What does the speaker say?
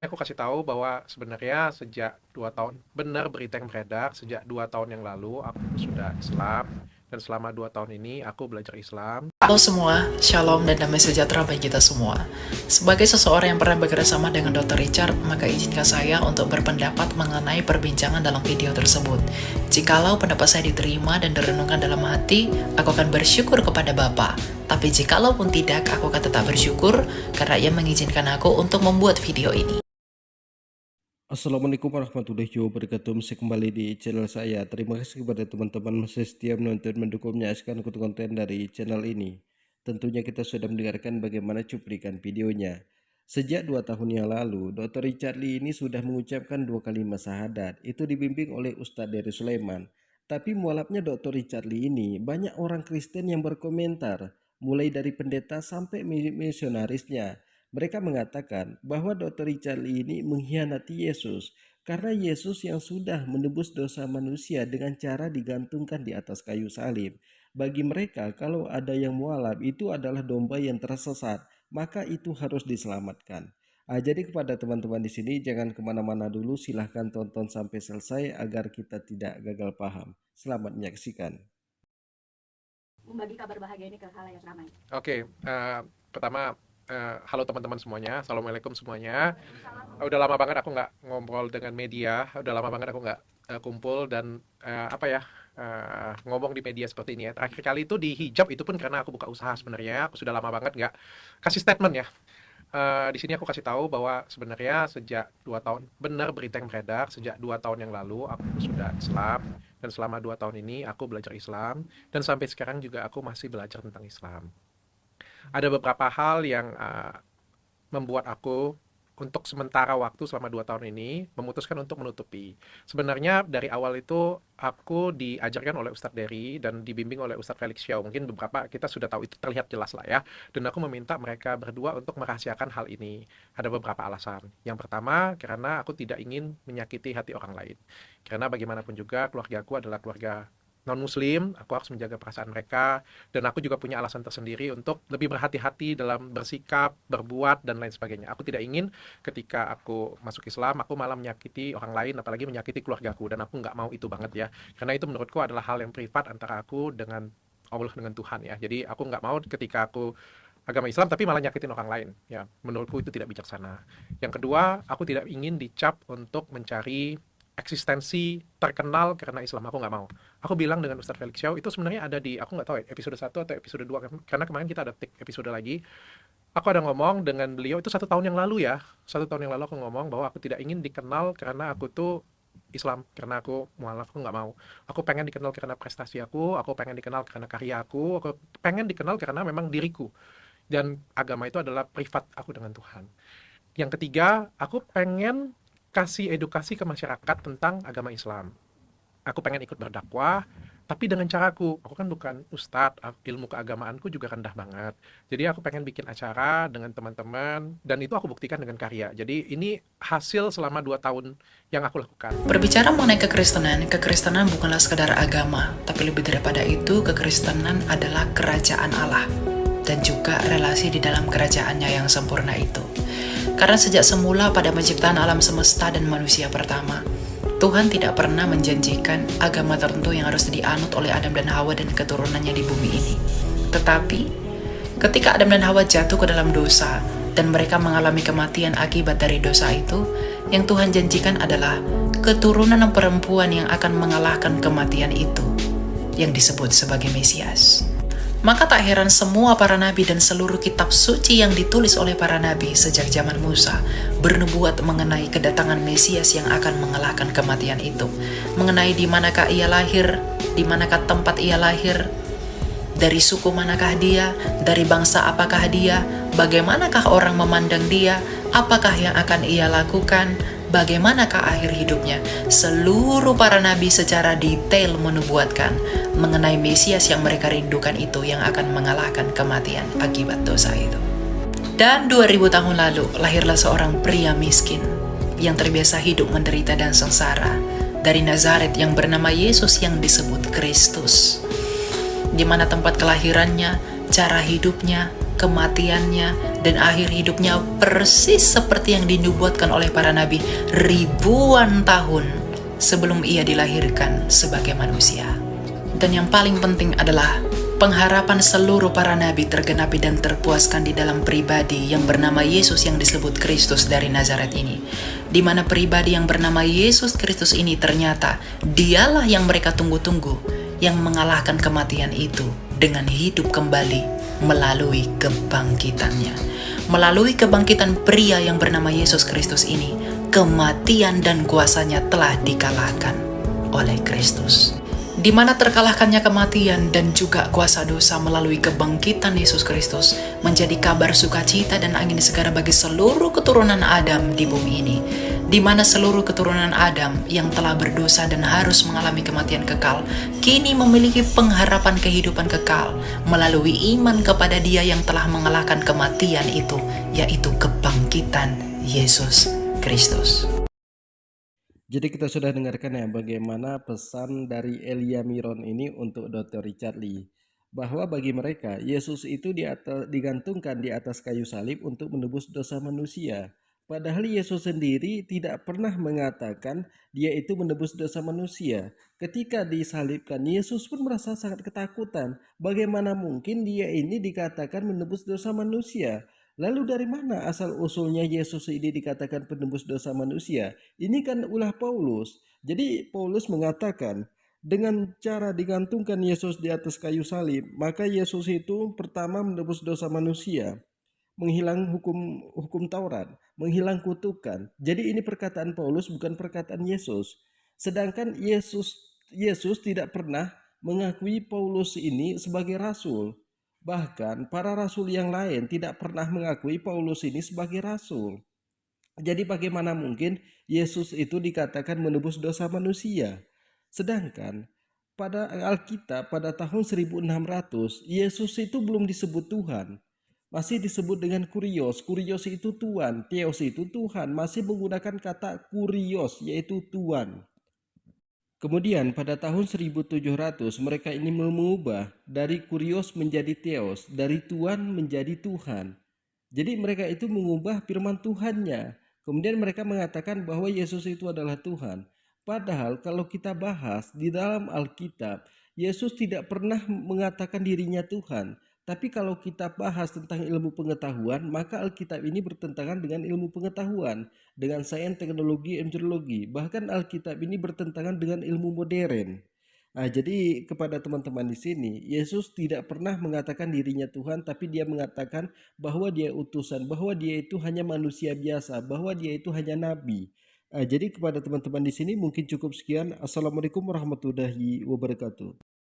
Aku kasih tahu bahwa sebenarnya sejak 2 tahun, benar berita yang beredar, sejak 2 tahun yang lalu aku sudah Islam, dan selama 2 tahun ini aku belajar Islam. Halo semua, Shalom dan damai sejahtera bagi kita semua. Sebagai seseorang yang pernah bekerjasama dengan Dr. Richard, maka izinkan saya untuk berpendapat mengenai perbincangan dalam video tersebut. Jikalau pendapat saya diterima dan direnungkan dalam hati, aku akan bersyukur kepada Bapa. Tapi jikalau pun tidak, aku akan tetap bersyukur karena Ia mengizinkan aku untuk membuat video ini. Assalamualaikum warahmatullahi wabarakatuh. Masih kembali di channel saya. Terima kasih kepada teman-teman masih setia menonton mendukung menyaksikan konten dari channel ini. Tentunya kita sudah mendengarkan bagaimana cuplikan videonya. Sejak 2 tahun yang lalu, Dr. Richard Lee ini sudah mengucapkan 2 kalimat syahadat. Itu dibimbing oleh Ustadz dari Sulaiman. Tapi mualafnya Dr. Richard Lee ini banyak orang Kristen yang berkomentar, mulai dari pendeta sampai misionarisnya. Mereka mengatakan bahwa Dr. Richard Lee ini mengkhianati Yesus karena Yesus yang sudah menebus dosa manusia dengan cara digantungkan di atas kayu salib. Bagi mereka, kalau ada yang mualaf itu adalah domba yang tersesat, maka itu harus diselamatkan. Jadi kepada teman-teman di sini jangan kemana-mana dulu, silahkan tonton sampai selesai agar kita tidak gagal paham. Selamat menyaksikan. Membagi kabar bahagia ini ke khalayak ramai. Oke, pertama, halo teman-teman semuanya, Assalamualaikum semuanya. Udah lama banget aku nggak ngobrol dengan media, udah lama banget aku nggak kumpul dan ngomong di media seperti ini ya. Terakhir kali itu di hijab, itu pun karena aku buka usaha sebenarnya. Aku sudah lama banget nggak kasih statement ya. Di sini aku kasih tahu bahwa sebenarnya sejak 2 tahun, benar berita yang beredar, sejak 2 tahun yang lalu aku sudah Islam, dan selama 2 tahun ini aku belajar Islam, dan sampai sekarang juga aku masih belajar tentang Islam. Ada beberapa hal yang membuat aku untuk sementara waktu selama 2 tahun ini memutuskan untuk menutupi. Sebenarnya dari awal itu aku diajarkan oleh Ustadz Dery dan dibimbing oleh Ustadz Felix Xiao. Mungkin beberapa kita sudah tahu, itu terlihat jelas lah ya. Dan aku meminta mereka berdua untuk merahasiakan hal ini. Ada beberapa alasan. Yang pertama, karena aku tidak ingin menyakiti hati orang lain. Karena bagaimanapun juga keluarga aku adalah keluarga non-muslim, aku harus menjaga perasaan mereka, dan aku juga punya alasan tersendiri untuk lebih berhati-hati dalam bersikap, berbuat, dan lain sebagainya. Aku tidak ingin ketika aku masuk Islam, aku malah menyakiti orang lain, apalagi menyakiti keluargaku, dan aku nggak mau itu banget ya. Karena itu menurutku adalah hal yang privat antara aku dengan Allah, dengan Tuhan ya. Jadi aku nggak mau ketika aku agama Islam tapi malah nyakitin orang lain ya, menurutku itu tidak bijaksana. Yang kedua, aku tidak ingin dicap untuk mencari eksistensi terkenal karena Islam, aku nggak mau. Aku bilang dengan Ustadz Felix Xiao, itu sebenarnya ada di, aku nggak tahu ya, episode 1 atau episode 2, karena kemarin kita ada take episode lagi. Aku ada ngomong dengan beliau, itu 1 tahun yang lalu ya, 1 tahun yang lalu aku ngomong bahwa aku tidak ingin dikenal karena aku tuh Islam, karena aku mualaf, aku nggak mau. Aku pengen dikenal karena prestasi aku pengen dikenal karena karya aku pengen dikenal karena memang diriku. Dan agama itu adalah privat aku dengan Tuhan. Yang ketiga, aku pengen kasih edukasi ke masyarakat tentang agama Islam. Aku pengen ikut berdakwah, tapi dengan caraku. Aku kan bukan ustadz, ilmu keagamaanku juga rendah banget. Jadi aku pengen bikin acara dengan teman-teman, dan itu aku buktikan dengan karya. Jadi ini hasil selama 2 tahun yang aku lakukan. Berbicara mengenai kekristenan bukanlah sekadar agama, tapi lebih daripada itu, kekristenan adalah kerajaan Allah dan juga relasi di dalam kerajaannya yang sempurna itu. Karena sejak semula pada penciptaan alam semesta dan manusia pertama, Tuhan tidak pernah menjanjikan agama tertentu yang harus dianut oleh Adam dan Hawa dan keturunannya di bumi ini. Tetapi, ketika Adam dan Hawa jatuh ke dalam dosa dan mereka mengalami kematian akibat dari dosa itu, yang Tuhan janjikan adalah keturunan perempuan yang akan mengalahkan kematian itu, yang disebut sebagai Mesias. Maka tak heran semua para nabi dan seluruh kitab suci yang ditulis oleh para nabi sejak zaman Musa bernubuat mengenai kedatangan Mesias yang akan mengalahkan kematian itu. Mengenai di manakah ia lahir, di manakah tempat ia lahir, dari suku manakah dia, dari bangsa apakah dia, bagaimanakah orang memandang dia, apakah yang akan ia lakukan, bagaimanakah akhir hidupnya. Seluruh para nabi secara detail menubuatkan mengenai Mesias yang mereka rindukan itu, yang akan mengalahkan kematian akibat dosa itu. Dan 2000 tahun lalu lahirlah seorang pria miskin yang terbiasa hidup menderita dan sengsara dari Nazaret yang bernama Yesus, yang disebut Kristus, di mana tempat kelahirannya, cara hidupnya, kematiannya, dan akhir hidupnya persis seperti yang dinubuatkan oleh para nabi ribuan tahun sebelum ia dilahirkan sebagai manusia. Dan yang paling penting adalah pengharapan seluruh para nabi tergenapi dan terpuaskan di dalam pribadi yang bernama Yesus yang disebut Kristus dari Nazaret ini. Di mana pribadi yang bernama Yesus Kristus ini ternyata dialah yang mereka tunggu-tunggu, yang mengalahkan kematian itu dengan hidup kembali melalui kebangkitannya. Melalui kebangkitan pria yang bernama Yesus Kristus ini, kematian dan kuasanya telah dikalahkan oleh Kristus. Di mana terkalahkannya kematian dan juga kuasa dosa melalui kebangkitan Yesus Kristus menjadi kabar sukacita dan angin segar bagi seluruh keturunan Adam di bumi ini. Di mana seluruh keturunan Adam yang telah berdosa dan harus mengalami kematian kekal, kini memiliki pengharapan kehidupan kekal melalui iman kepada Dia yang telah mengalahkan kematian itu, yaitu kebangkitan Yesus Kristus. Jadi kita sudah dengarkan ya bagaimana pesan dari Elia Miron ini untuk Dr. Richard Lee, bahwa bagi mereka Yesus itu digantungkan di atas kayu salib untuk menebus dosa manusia. Padahal Yesus sendiri tidak pernah mengatakan dia itu menebus dosa manusia. Ketika disalibkan, Yesus pun merasa sangat ketakutan. Bagaimana mungkin dia ini dikatakan menebus dosa manusia? Lalu dari mana asal-usulnya Yesus ini dikatakan penebus dosa manusia? Ini kan ulah Paulus. Jadi Paulus mengatakan, dengan cara digantungkan Yesus di atas kayu salib, maka Yesus itu pertama menebus dosa manusia, menghilang hukum Taurat, menghilang kutukan. Jadi ini perkataan Paulus, bukan perkataan Yesus. Sedangkan Yesus tidak pernah mengakui Paulus ini sebagai rasul. Bahkan para rasul yang lain tidak pernah mengakui Paulus ini sebagai rasul. Jadi bagaimana mungkin Yesus itu dikatakan menebus dosa manusia? Sedangkan pada Alkitab pada tahun 1600 Yesus itu belum disebut Tuhan. Masih disebut dengan kurios. Kurios itu Tuhan, Theos itu Tuhan. Masih menggunakan kata kurios yaitu Tuhan. Kemudian pada tahun 1700 mereka ini mengubah dari kurios menjadi Theos, dari Tuhan menjadi Tuhan. Jadi mereka itu mengubah firman Tuhannya. Kemudian mereka mengatakan bahwa Yesus itu adalah Tuhan. Padahal kalau kita bahas di dalam Alkitab, Yesus tidak pernah mengatakan dirinya Tuhan. Tapi kalau kita bahas tentang ilmu pengetahuan, maka Alkitab ini bertentangan dengan ilmu pengetahuan, dengan sains, teknologi, embriologi. Bahkan Alkitab ini bertentangan dengan ilmu modern. Nah, jadi kepada teman-teman di sini, Yesus tidak pernah mengatakan dirinya Tuhan, tapi dia mengatakan bahwa dia utusan, bahwa dia itu hanya manusia biasa, bahwa dia itu hanya nabi. Jadi kepada teman-teman di sini mungkin cukup sekian. Assalamualaikum warahmatullahi wabarakatuh.